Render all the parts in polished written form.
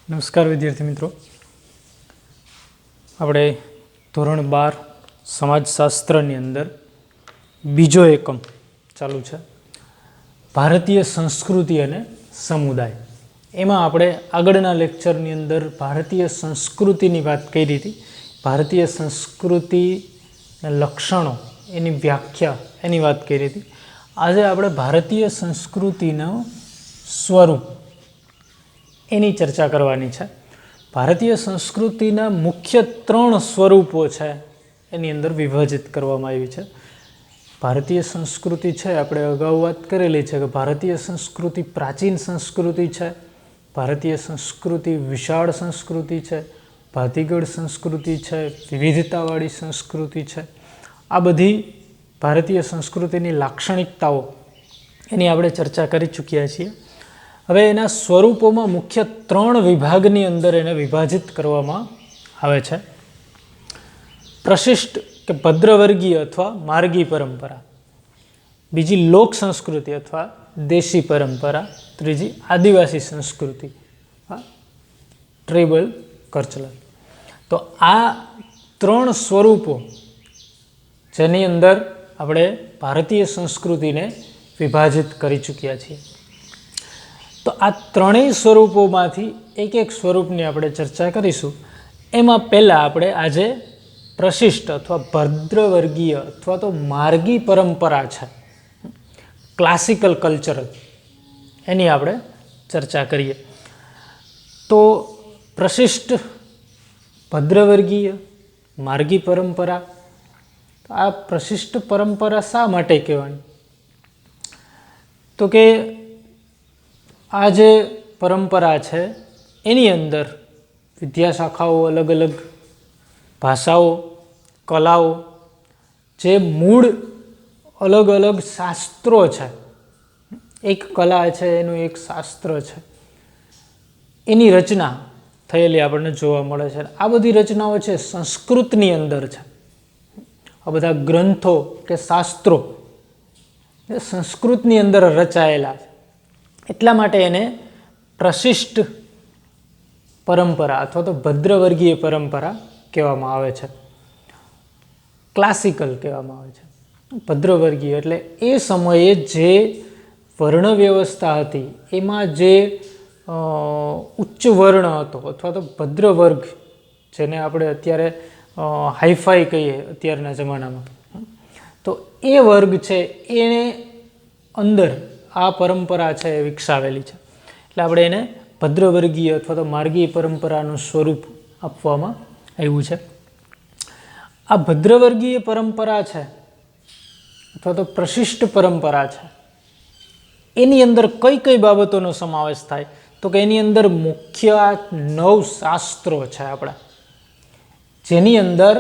નમસ્કાર વિદ્યાર્થી મિત્રો, આપણે ધોરણ 12 સમાજશાસ્ત્રની અંદર બીજો એકમ ચાલુ છે, ભારતીય સંસ્કૃતિ અને સમુદાય. એમાં આપણે આગળના લેક્ચરની અંદર ભારતીય સંસ્કૃતિની વાત કરી હતી. ભારતીય સંસ્કૃતિના લક્ષણો, એની વ્યાખ્યા, એની વાત કરી હતી. આજે આપણે ભારતીય સંસ્કૃતિનું સ્વરૂપ એની ચર્ચા કરવાની છે. ભારતીય સંસ્કૃતિના મુખ્ય 3 સ્વરૂપો છે, એની અંદર વિભાજિત કરવામાં આવી છે. ભારતીય સંસ્કૃતિ છે, આપણે અગાઉ વાત કરેલી છે કે ભારતીય સંસ્કૃતિ પ્રાચીન સંસ્કૃતિ છે, ભારતીય સંસ્કૃતિ વિશાળ સંસ્કૃતિ છે, ભાતીગળ સંસ્કૃતિ છે, વિવિધતાવાળી સંસ્કૃતિ છે. આ બધી ભારતીય સંસ્કૃતિની લાક્ષણિકતાઓ એની આપણે ચર્ચા કરી ચૂક્યા છીએ. હવે એના સ્વરૂપોમાં મુખ્ય 3 વિભાગની અંદર એને વિભાજિત કરવામાં આવે છે. પ્રશિષ્ટ કે ભદ્રવર્ગીય અથવા માર્ગી પરંપરા, બીજી લોક સંસ્કૃતિ અથવા દેશી પરંપરા, ત્રીજી આદિવાસી સંસ્કૃતિ, ટ્રાઇબલ કલ્ચર. તો આ 3 સ્વરૂપો જેની અંદર આપણે ભારતીય સંસ્કૃતિને વિભાજિત કરી ચૂક્યા છીએ. તો આ 3 સ્વરૂપોમાંથી એક સ્વરૂપની આપણે ચર્ચા કરીશું. એમાં પહેલાં આપણે આજે પ્રશિષ્ટ અથવા ભદ્રવર્ગીય અથવા તો માર્ગી પરંપરા છે, ક્લાસિકલ કલ્ચર, એની આપણે ચર્ચા કરીએ. તો પ્રશિષ્ટ, ભદ્રવર્ગીય, માર્ગી પરંપરા. આ પ્રશિષ્ટ પરંપરા શા માટે કહેવાની? તો કે આ જે પરંપરા છે એની અંદર વિદ્યાશાખાઓ, અલગ અલગ ભાષાઓ, કલાઓ, જે મૂળ અલગ અલગ શાસ્ત્રો છે, એક કલા છે એનું એક શાસ્ત્ર છે, એની રચના થયેલી આપણને જોવા મળે છે. આ બધી રચનાઓ છે સંસ્કૃતની અંદર છે. આ બધા ગ્રંથો કે શાસ્ત્રો એ સંસ્કૃતની અંદર રચાયેલા છે. એટલા માટે એને પ્રશિષ્ટ પરંપરા અથવા તો ભદ્રવર્ગીય પરંપરા કહેવામાં આવે છે, ક્લાસિકલ કહેવામાં આવે છે. ભદ્રવર્ગીય એટલે એ સમયે જે વર્ણ વ્યવસ્થા હતી એમાં જે ઉચ્ચ વર્ણ હતો અથવા તો ભદ્ર વર્ગ, જેને આપણે અત્યારે હાઈફાઈ કહીએ અત્યારના જમાનામાં, તો એ વર્ગ છે એને અંદર આ પરંપરા છે એ વિકસાવેલી છે. એટલે આપણે એને ભદ્રવર્ગીય અથવા તો માર્ગીય પરંપરાનું સ્વરૂપ આપવામાં આવ્યું છે. આ ભદ્રવર્ગીય પરંપરા છે અથવા તો પ્રશિષ્ટ પરંપરા છે, એની અંદર કઈ કઈ બાબતોનો સમાવેશ થાય? તો કે એની અંદર મુખ્ય 9 શાસ્ત્રો છે આપણા, જેની અંદર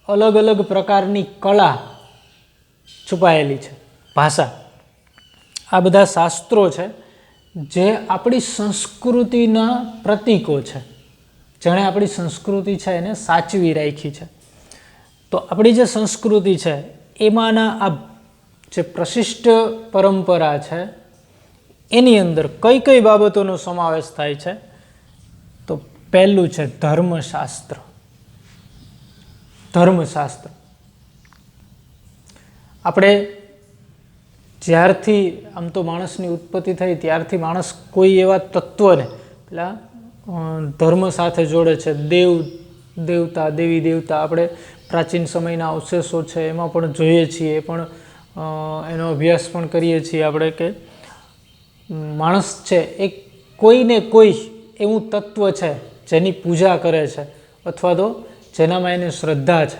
અલગ અલગ પ્રકારની કળા છુપાયેલી છે, ભાષા. આ બધા શાસ્ત્રો છે જે આપણી સંસ્કૃતિના પ્રતીકો છે, જેણે આપણી સંસ્કૃતિ છે એને સાચવી રાખી છે. તો આપણી જે સંસ્કૃતિ છે એમાંના આ જે પ્રશિષ્ટ પરંપરા છે એની અંદર કઈ કઈ બાબતોનો સમાવેશ થાય છે? તો પહેલું છે ધર્મશાસ્ત્ર. ધર્મશાસ્ત્ર આપણે જ્યારથી આમ તો માણસની ઉત્પત્તિ થઈ ત્યારથી માણસ કોઈ એવા તત્વને પેલા ધર્મ સાથે જોડે છે. દેવતા, દેવી દેવતા, આપણે પ્રાચીન સમયના અવશેષો છે એમાં પણ જોઈએ છીએ, પણ એનો અભ્યાસ પણ કરીએ છીએ આપણે કે માણસ છે એ કોઈને કોઈ એવું તત્વ છે જેની પૂજા કરે છે અથવા તો જેનામાં એની શ્રદ્ધા છે.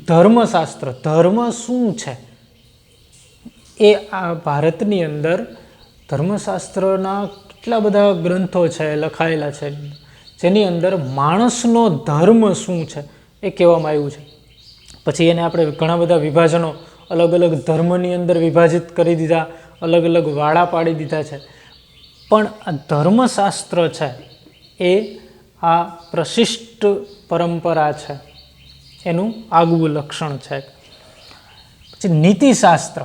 ધર્મશાસ્ત્ર, ધર્મ શું છે એ આ ભારતની અંદર ધર્મશાસ્ત્રના કેટલા બધા ગ્રંથો છે લખાયેલા છે, જેની અંદર માણસનો ધર્મ શું છે એ કહેવામાં આવ્યું છે. પછી એને આપણે ઘણા બધા વિભાજનો અલગ અલગ ધર્મની અંદર વિભાજિત કરી દીધા, અલગ અલગ વાળા પાડી દીધા છે. પણ આ ધર્મશાસ્ત્ર છે એ આ પ્રશિષ્ટ પરંપરા છે એનું આગવું લક્ષણ છે. પછી નીતિશાસ્ત્ર.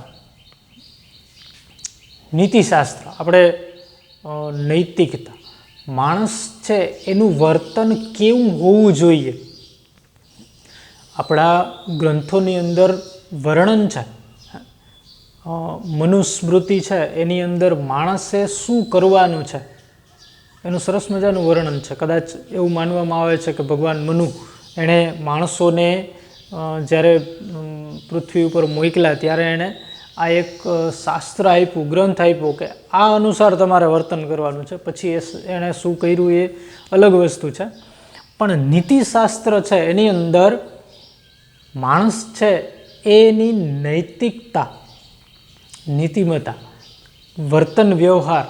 નીતિશાસ્ત્ર આપણે નૈતિકતા, માણસ છે એનું વર્તન કેવું હોવું જોઈએ. આપણા ગ્રંથોની અંદર વર્ણન છે, મનુસ્મૃતિ છે, એની અંદર માણસે શું કરવાનું છે એનું સરસ મજાનું વર્ણન છે. કદાચ એવું માનવામાં આવે છે કે ભગવાન મનુ એણે માણસોને જ્યારે પૃથ્વી ઉપર મોકલ્યા ત્યારે એણે આ એક શાસ્ત્ર આપ્યું, ગ્રંથ આપ્યો કે આ અનુસાર તમારે વર્તન કરવાનું છે. પછી એણે શું કર્યું એ અલગ વસ્તુ છે. પણ નીતિશાસ્ત્ર છે એની અંદર માણસ છે એની નૈતિકતા, નીતિમત્તા, વર્તન વ્યવહાર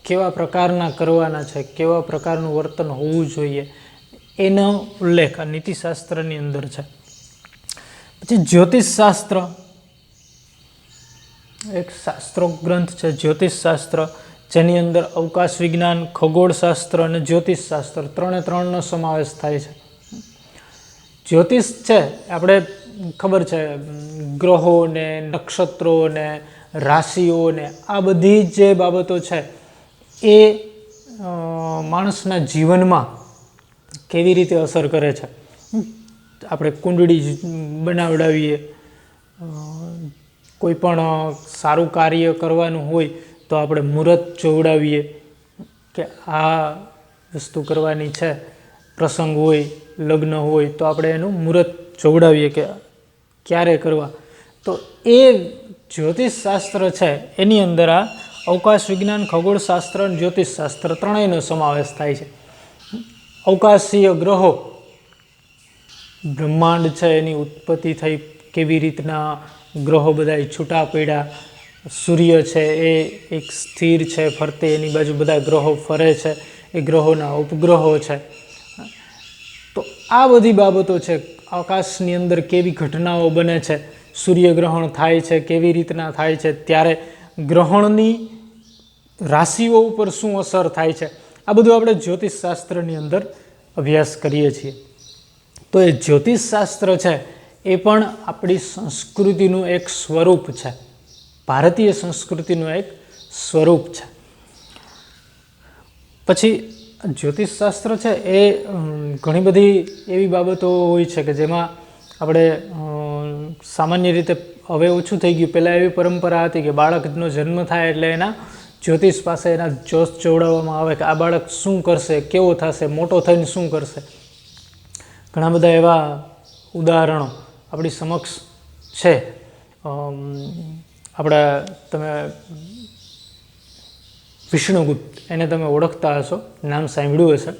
કેવા પ્રકારના કરવાના છે, કેવા પ્રકારનું વર્તન હોવું જોઈએ એનો ઉલ્લેખ આ નીતિશાસ્ત્રની અંદર છે. પછી જ્યોતિષશાસ્ત્ર એક શાસ્ત્રો ગ્રંથ છે, જ્યોતિષશાસ્ત્ર, જેની અંદર અવકાશ વિજ્ઞાન, ખગોળશાસ્ત્ર અને જ્યોતિષશાસ્ત્ર ત્રણનો સમાવેશ થાય છે. જ્યોતિષ છે આપણે ખબર છે, ગ્રહોને, નક્ષત્રોને, રાશિઓને, આ બધી જે બાબતો છે એ માણસના જીવનમાં કેવી રીતે અસર કરે છે. આપણે કુંડળી બનાવડાવીએ, કોઈ પણ સારું કાર્ય કરવાનું હોય તો આપણે મુહૂર્ત જોવડાવીએ કે આ વસ્તુ કરવાની છે. પ્રસંગ હોય, લગ્ન હોય તો આપણે એનું મુહૂર્ત જોવડાવીએ કે ક્યારે કરવા. તો એ જ્યોતિષશાસ્ત્ર છે એની અંદર આ અવકાશ વિજ્ઞાન, ખગોળશાસ્ત્ર અને જ્યોતિષશાસ્ત્ર ત્રણેયનો સમાવેશ થાય છે. અવકાશીય ગ્રહો, બ્રહ્માંડ છે એની ઉત્પત્તિ થઈ, કેવી રીતના ગ્રહો બધા છૂટા પડ્યા, સૂર્ય છે એ એક સ્થિર છે, ફરતે એની બાજુ બધા ગ્રહો ફરે છે, એ ગ્રહોના ઉપગ્રહો છે. તો આ બધી બાબતો છે. આકાશની અંદર કેવી ઘટનાઓ બને છે, સૂર્યગ્રહણ થાય છે કેવી રીતના થાય છે, ત્યારે ગ્રહણની રાશિઓ ઉપર શું અસર થાય છે, આ બધું આપણે જ્યોતિષશાસ્ત્રની અંદર અભ્યાસ કરીએ છીએ. તો એ જ્યોતિષશાસ્ત્ર છે એ પણ આપણી સંસ્કૃતિનું એક સ્વરૂપ છે, ભારતીય સંસ્કૃતિનું એક સ્વરૂપ છે. પછી જ્યોતિષશાસ્ત્ર છે એ ઘણી બધી એવી બાબતો હોય છે કે જેમાં આપણે સામાન્ય રીતે હવે ઓછું થઈ ગયું. પહેલાં એવી પરંપરા હતી કે બાળકનો જન્મ થાય એટલે એના જ્યોતિષ પાસે એના જોશ જોવડાવવામાં આવે કે આ બાળક શું કરશે, કેવો થશે, મોટો થઈને શું કરશે. ઘણા બધા એવા ઉદાહરણો આપણી સમક્ષ છે. આપણા તમે વિષ્ણુગુપ્ત, એને તમે ઓળખતા હશો, નામ સાંભળ્યું હશે.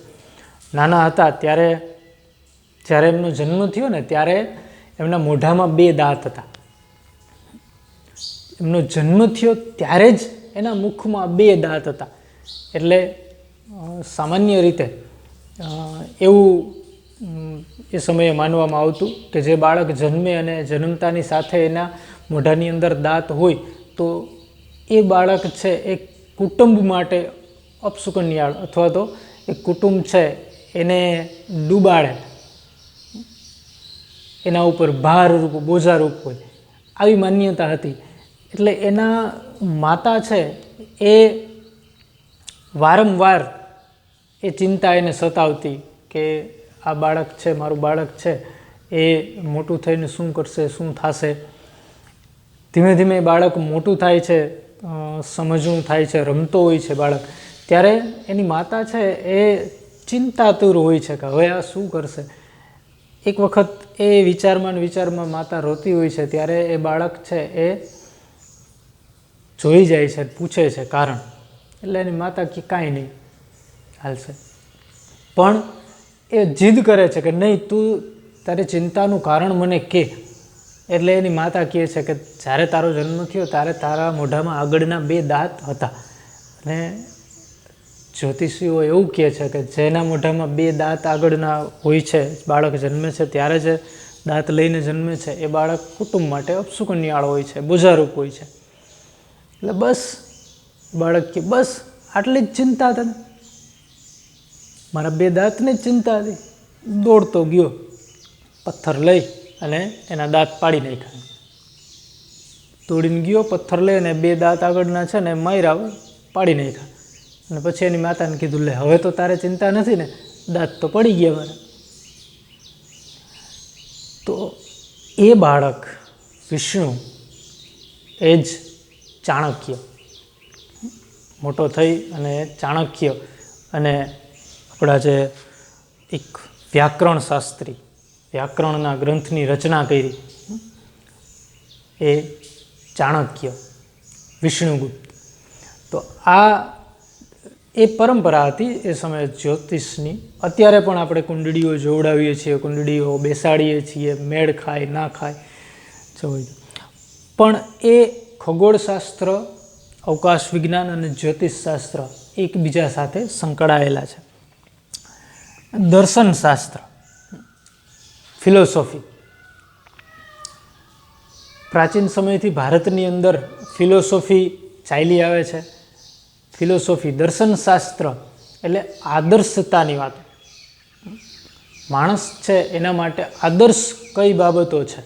નાના હતા ત્યારે જ્યારે એમનો જન્મ થયો ને ત્યારે એમના મોઢામાં 2 દાંત હતા. એમનો જન્મ થયો ત્યારે જ એના મુખમાં 2 દાંત હતા. એટલે સામાન્ય રીતે એવું એ સમયે માનવામાં આવતું કે જે બાળક જન્મે અને જન્મતાની સાથે એના મોઢાની અંદર દાંત હોય તો એ બાળક છે એ કુટુંબ માટે અપશુકનિયાળ અથવા તો એ કુટુંબ છે એને ડૂબાડે, એના ઉપર ભારરૂપ, બોજારૂપ હોય, આવી માન્યતા હતી. એટલે એના માતા છે એ વારંવાર એ ચિંતા એને સતાવતી કે આ બાળક છે, મારું બાળક છે, એ મોટું થઈને શું કરશે, શું થશે. ધીમે ધીમે બાળક મોટું થાય છે, સમજવું થાય છે, રમતો હોય છે બાળક, ત્યારે એની માતા છે એ ચિંતાતુર હોય છે કે હવે આ શું કરશે. એક વખત એ વિચારમાં માતા રોતી હોય છે ત્યારે એ બાળક છે એ જોઈ જાય છે, પૂછે છે કારણ. એટલે એની માતા કે કાંઈ નહીં, હાલશે. પણ એ જીદ કરે છે કે નહીં, તું તારી ચિંતાનું કારણ મને કહે. એટલે એની માતા કહે છે કે જ્યારે તારો જન્મ થયો ત્યારે તારા મોઢામાં આગળના 2 દાંત હતા. અને જ્યોતિષીઓ એવું કહે છે કે જેના મોઢામાં 2 દાંત આગળના હોય છે, બાળક જન્મે છે ત્યારે જે દાંત લઈને જન્મે છે એ બાળક કુટુંબ માટે અપશુકનિયાળ હોય છે, બોજારૂપ હોય છે. એટલે બસ બાળક કે બસ આટલી જ ચિંતા તને, મારા 2 દાંતની જ ચિંતા હતી. દોડતો ગયો, પથ્થર લઈ અને એના દાંત પાડી નાખ્યા. દોડીને ગયો, પથ્થર લઈ અને 2 દાંત આગળના છે ને માર્યા, પાડી નાખ્યા. અને પછી એની માતાને કીધું, લે હવે તો તારે ચિંતા નથી ને, દાંત તો પડી ગયા મારા. તો એ બાળક વિષ્ણુ એ જ ચાણક્ય મોટો થઈ અને ચાણક્ય અને આપણા જે એક વ્યાકરણ શાસ્ત્રી, વ્યાકરણના ગ્રંથની રચના કરી એ ચાણક્ય વિષ્ણુગુપ્ત. તો આ એ પરંપરા હતી એ સમયે જ્યોતિષની. અત્યારે પણ આપણે કુંડળીઓ જોવડાવીએ છીએ, કુંડળીઓ બેસાડીએ છીએ, મેળ ખાય ના ખાય પણ એ ખગોળશાસ્ત્ર, અવકાશ વિજ્ઞાન અને જ્યોતિષશાસ્ત્ર એકબીજા સાથે સંકળાયેલા છે. દર્શનશાસ્ત્ર, ફિલોસોફી, પ્રાચીન સમયથી ભારતની અંદર ફિલોસોફી ચાલી આવે છે. ફિલોસોફી, દર્શનશાસ્ત્ર એટલે આદર્શતાની વાત. માણસ છે એના માટે આદર્શ કઈ બાબતો છે,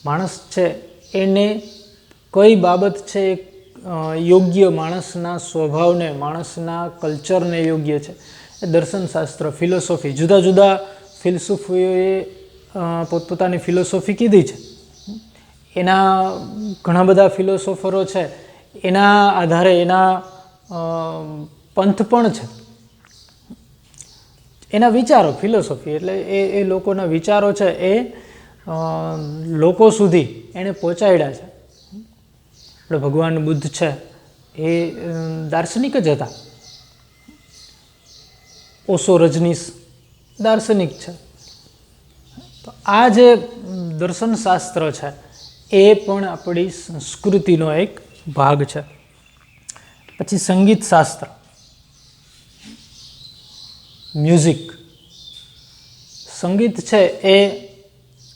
માણસ છે એને કઈ બાબત છે યોગ્ય, માણસના સ્વભાવને, માણસના કલ્ચરને યોગ્ય છે, એ દર્શનશાસ્ત્ર, ફિલોસોફી. જુદા જુદા ફિલસૂફીઓએ પોતપોતાની ફિલોસોફી કીધી છે. એના ઘણા બધા ફિલોસોફરો છે, એના આધારે એના પંથ પણ છે, એના વિચારો. ફિલોસોફી એટલે એ લોકોના વિચારો છે એ લોકો સુધી એણે પહોંચાડ્યા છે. આપણે ભગવાન બુદ્ધ છે એ દાર્શનિક જ હતા. ઓશો રજનીશ દાર્શનિક છે. તો આ જે દર્શનશાસ્ત્ર છે એ પણ આપણી સંસ્કૃતિનો એક ભાગ છે. પછી સંગીત શાસ્ત્ર, મ્યુઝિક. સંગીત છે એ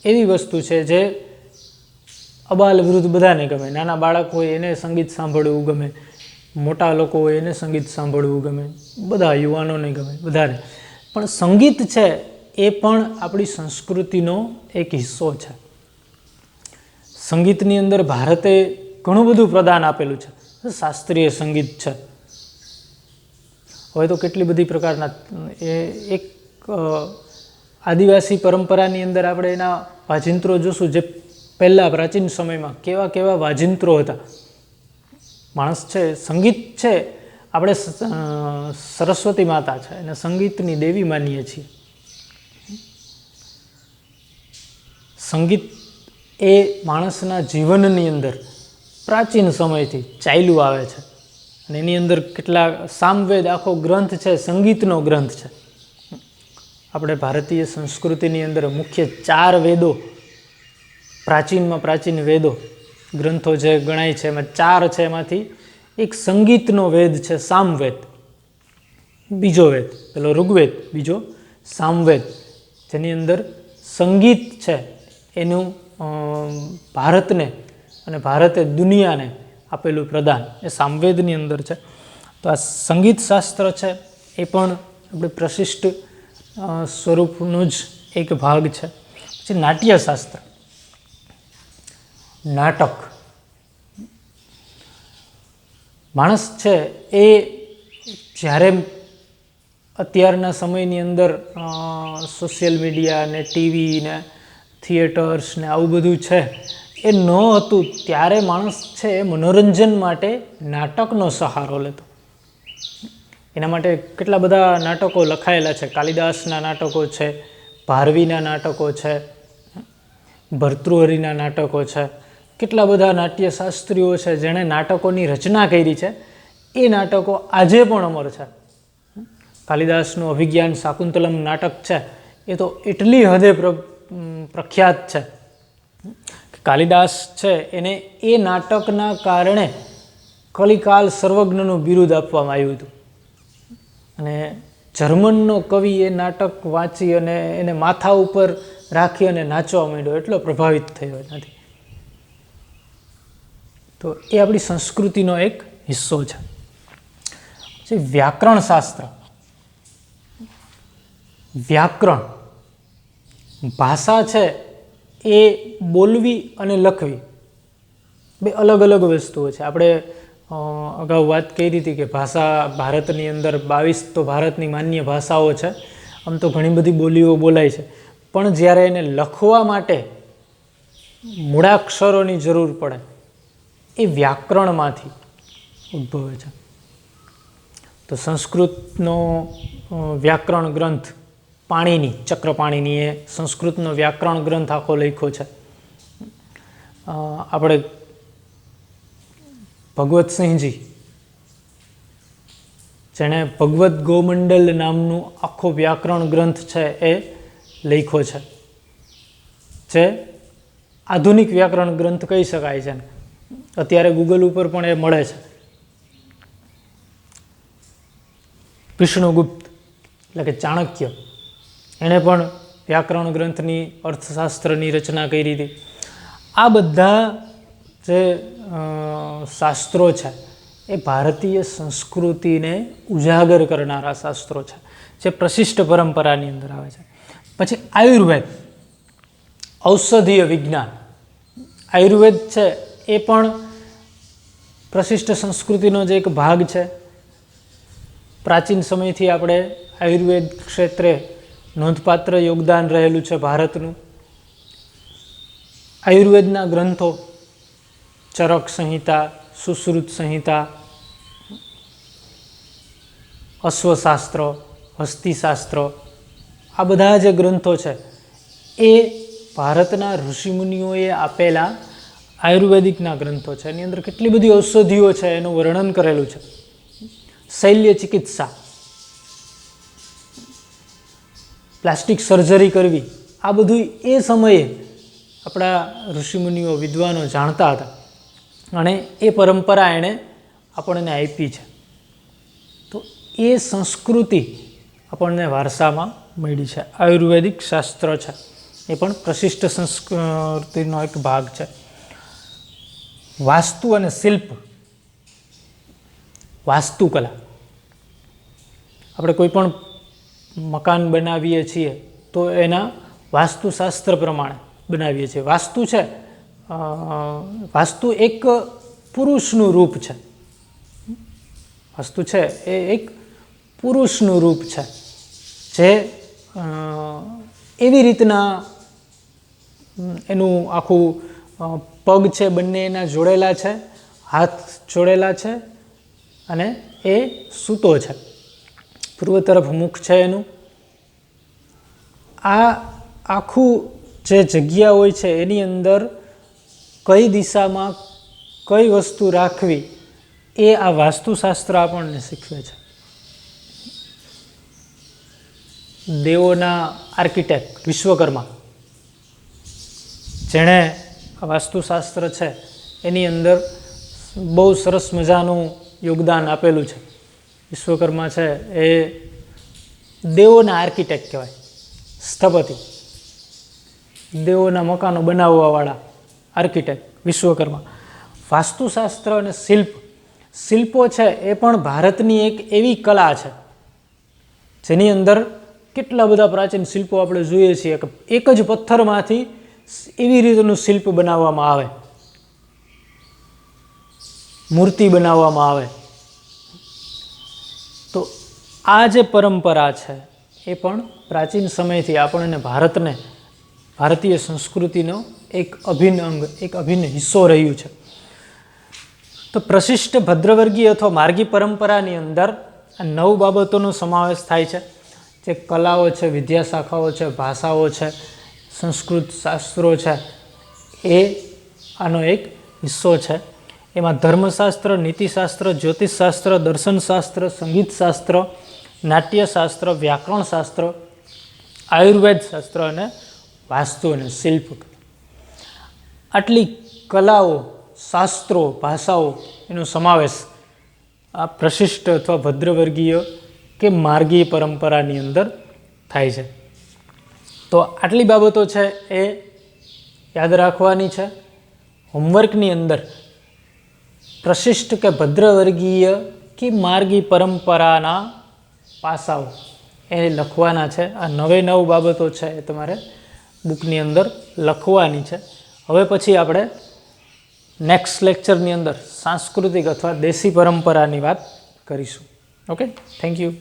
એવી વસ્તુ છે જે અબાલ વૃદ્ધ બધાને ગમે. નાના બાળક હોય એને સંગીત સાંભળવું ગમે, મોટા લોકો હોય એને સંગીત સાંભળવું ગમે, બધા યુવાનોને ગમે, બધાને. પણ સંગીત છે એ પણ આપણી સંસ્કૃતિનો એક હિસ્સો છે. સંગીતની અંદર ભારતે ઘણું બધું પ્રદાન આપેલું છે. શાસ્ત્રીય સંગીત છે, હવે તો કેટલી બધી પ્રકારના. એક આદિવાસી પરંપરાની અંદર આપણે એના વાજિંત્રો જોશું, જે પહેલાં પ્રાચીન સમયમાં કેવા કેવા વાજિંત્રો હતા. માણસ છે, સંગીત છે, આપણે સરસ્વતી માતા છે અને સંગીતની દેવી માનીએ છીએ. સંગીત એ માણસના જીવનની અંદર પ્રાચીન સમયથી ચાલ્યું આવે છે અને એની અંદર કેટલા સામવેદ આખો ગ્રંથ છે, સંગીતનો ગ્રંથ છે. આપણે ભારતીય સંસ્કૃતિની અંદર મુખ્ય 4 વેદો, પ્રાચીનમાં પ્રાચીન વેદો ગ્રંથો જે ગણાય છે એમાં 4 છે. એમાંથી એક સંગીતનો વેદ છે, સામવેદ. બીજો વેદ પેલો ઋગ્વેદ, બીજો સામવેદ, જેની અંદર સંગીત છે એનું ભારતને અને ભારતે દુનિયાને આપેલું પ્રદાન એ સામવેદની અંદર છે. તો આ સંગીત શાસ્ત્ર છે એ પણ આપણે પ્રશિષ્ટ સ્વરૂપનો જ એક ભાગ છે. પછી નાટ્યશાસ્ત્ર, નાટક. માણસ છે એ જ્યારે અત્યારના સમયની અંદર સોશિયલ મીડિયા ને ટીવી ને થિયેટર્સ ને આવું બધું છે એ ન હતું, ત્યારે માણસ છે એ મનોરંજન માટે નાટકનો સહારો લેતો. એના માટે કેટલા બધા નાટકો લખાયેલા છે. કાલિદાસના નાટકો છે, ભારવીના નાટકો છે, ભર્તૃહરિના નાટકો છે. કેટલા બધા નાટ્યશાસ્ત્રીઓ છે જેણે નાટકોની રચના કરી છે. એ નાટકો આજે પણ અમર છે. કાલિદાસનું અભિજ્ઞાન શાકુંતલમ નાટક છે એ તો એટલી હદે પ્રખ્યાત છે કે કાલિદાસ છે એને એ નાટકના કારણે કલિકાલ સર્વજ્ઞનું બિરુદ આપવામાં આવ્યું હતું. અને જર્મનનો કવિ એ નાટક વાંચી અને એને માથા ઉપર રાખી અને નાચવા માંડ્યો, એટલો પ્રભાવિત થયો નથી. તો એ આપણી સંસ્કૃતિનો એક હિસ્સો છે. પછી વ્યાકરણ શાસ્ત્ર. વ્યાકરણ, ભાષા છે એ બોલવી અને લખવી બે અલગ અલગ વસ્તુઓ છે. આપણે અગાઉ વાત કરી હતી કે ભાષા ભારતની અંદર 22 તો ભારતની માન્ય ભાષાઓ છે. આમ તો ઘણી બધી બોલીઓ બોલાય છે, પણ જ્યારે એને લખવા માટે મૂળાક્ષરોની જરૂર પડે એ વ્યાકરણમાંથી ઉદ્ભવે છે. તો સંસ્કૃતનો વ્યાકરણ ગ્રંથ પાણીની, ચક્રપાણીનીએ સંસ્કૃતનો વ્યાકરણ ગ્રંથ આખો લખ્યો છે. આપણે ભગવતસિંહજી, જેણે ભગવત ગોમંડલ નામનું આખો વ્યાકરણ ગ્રંથ છે એ લખ્યો છે, જે આધુનિક વ્યાકરણ ગ્રંથ કહી શકાય છે. અત્યારે ગૂગલ ઉપર પણ એ મળે છે. વિષ્ણુગુપ્ત એટલે કે ચાણક્ય, એણે પણ વ્યાકરણ ગ્રંથની, અર્થશાસ્ત્રની રચના કરી હતી. આ બધા જે શાસ્ત્રો છે એ ભારતીય સંસ્કૃતિને ઉજાગર કરનારા શાસ્ત્રો છે, જે પ્રશિષ્ટ પરંપરાની અંદર આવે છે. પછી આયુર્વેદ, ઔષધીય વિજ્ઞાન. આયુર્વેદ છે એ પણ પ્રશિષ્ટ સંસ્કૃતિનો જ એક ભાગ છે. પ્રાચીન સમયથી આપણે આયુર્વેદ ક્ષેત્રે નોંધપાત્ર યોગદાન રહેલું છે ભારતનું. આયુર્વેદના ગ્રંથો ચરક સંહિતા, સુશ્રુત સંહિતા, અશ્વશાસ્ત્ર, હસ્તિશાસ્ત્ર, આ બધા જે ગ્રંથો છે એ ભારતના ઋષિમુનિઓએ આપેલા આયુર્વેદિકના ગ્રંથો છે. એની અંદર કેટલી બધી ઔષધિઓ છે એનું વર્ણન કરેલું છે. શૈલ્ય ચિકિત્સા, પ્લાસ્ટિક સર્જરી કરવી, આ બધું એ સમયે આપણા ઋષિમુનિઓ, વિદ્વાનો જાણતા હતા અને એ પરંપરા એણે આપણને આપી છે. તો એ સંસ્કૃતિ આપણને વારસામાં મળી છે. આયુર્વેદિક શાસ્ત્ર છે એ પણ પ્રશિષ્ટ સંસ્કૃતિનો એક ભાગ છે. વાસ્તુ અને શિલ્પ, વાસ્તુકલા. આપણે કોઈ પણ મકાન બનાવીએ છીએ તો એના વાસ્તુશાસ્ત્ર પ્રમાણે બનાવીએ છીએ. વાસ્તુ છે, વાસ્તુ એક પુરુષનું રૂપ છે. વાસ્તુ છે એ એક પુરુષનું રૂપ છે, જે એવી રીતના એનું આખું પગ છે બંને એના જોડેલા છે, હાથ જોડેલા છે અને એ સૂતો છે. પૂર્વ તરફ મુખ છે એનું. આ આખું જે જગ્યા હોય છે એની અંદર કઈ દિશામાં કઈ વસ્તુ રાખવી એ આ વાસ્તુશાસ્ત્ર આપણને શીખવે છે. દેવોના આર્કિટેક્ટ વિશ્વકર્મા, જેણે આ વાસ્તુશાસ્ત્ર છે એની અંદર બહુ સરસ મજાનું યોગદાન આપેલું છે. વિશ્વકર્મા છે એ દેવોના આર્કિટેક્ટ કહેવાય, સ્થપતિ, દેવોના મકાનો બનાવવાવાળા આર્કિટેક્ટ વિશ્વકર્મા. વાસ્તુશાસ્ત્ર અને શિલ્પો છે એ પણ ભારતની એક એવી કલા છે જેની અંદર કેટલા બધા પ્રાચીન શિલ્પો આપણે જોઈએ છીએ કે એક જ પથ્થરમાંથી એવી રીતનું શિલ્પ બનાવવામાં આવે, મૂર્તિ બનાવવામાં આવે. તો આ જે પરંપરા છે એ પણ પ્રાચીન સમયથી આપણને ભારતીય સંસ્કૃતિનો એક અભિન્ન અંગ, એક અભિન્ન હિસ્સો રહ્યું છે. તો પ્રશિષ્ટ ભદ્રવર્ગીય અથવા માર્ગી પરંપરાની અંદર આ 9 બાબતોનો સમાવેશ થાય છે. જે કલાઓ છે, વિદ્યાશાખાઓ છે, ભાષાઓ છે, સંસ્કૃત શાસ્ત્રો છે, એ આનો એક હિસ્સો છે. એમાં ધર્મશાસ્ત્ર, નીતિશાસ્ત્ર, જ્યોતિષશાસ્ત્ર, દર્શનશાસ્ત્ર, સંગીતશાસ્ત્ર, નાટ્યશાસ્ત્ર, વ્યાકરણશાસ્ત્ર, આયુર્વેદ શાસ્ત્ર અને વાસ્તુ અને શિલ્પ. આટલી કલાઓ, શાસ્ત્રો, ભાષાઓ એનો સમાવેશ આ પ્રશિષ્ટ અથવા ભદ્રવર્ગીય કે માર્ગી પરંપરાની અંદર થાય છે. તો આટલી બાબતો છે એ યાદ રાખવાની છે. હોમવર્કની અંદર પ્રશિષ્ટ કે ભદ્રવર્ગીય કે માર્ગી પરંપરાના પાસાઓ એ લખવાના છે. આ 9 બાબતો છે એ તમારે બુકની અંદર લખવાની છે. હવે પછી આપણે નેક્સ્ટ લેક્ચરની અંદર સાંસ્કૃતિક અથવા દેશી પરંપરાની વાત કરીશું. Okay, thank you.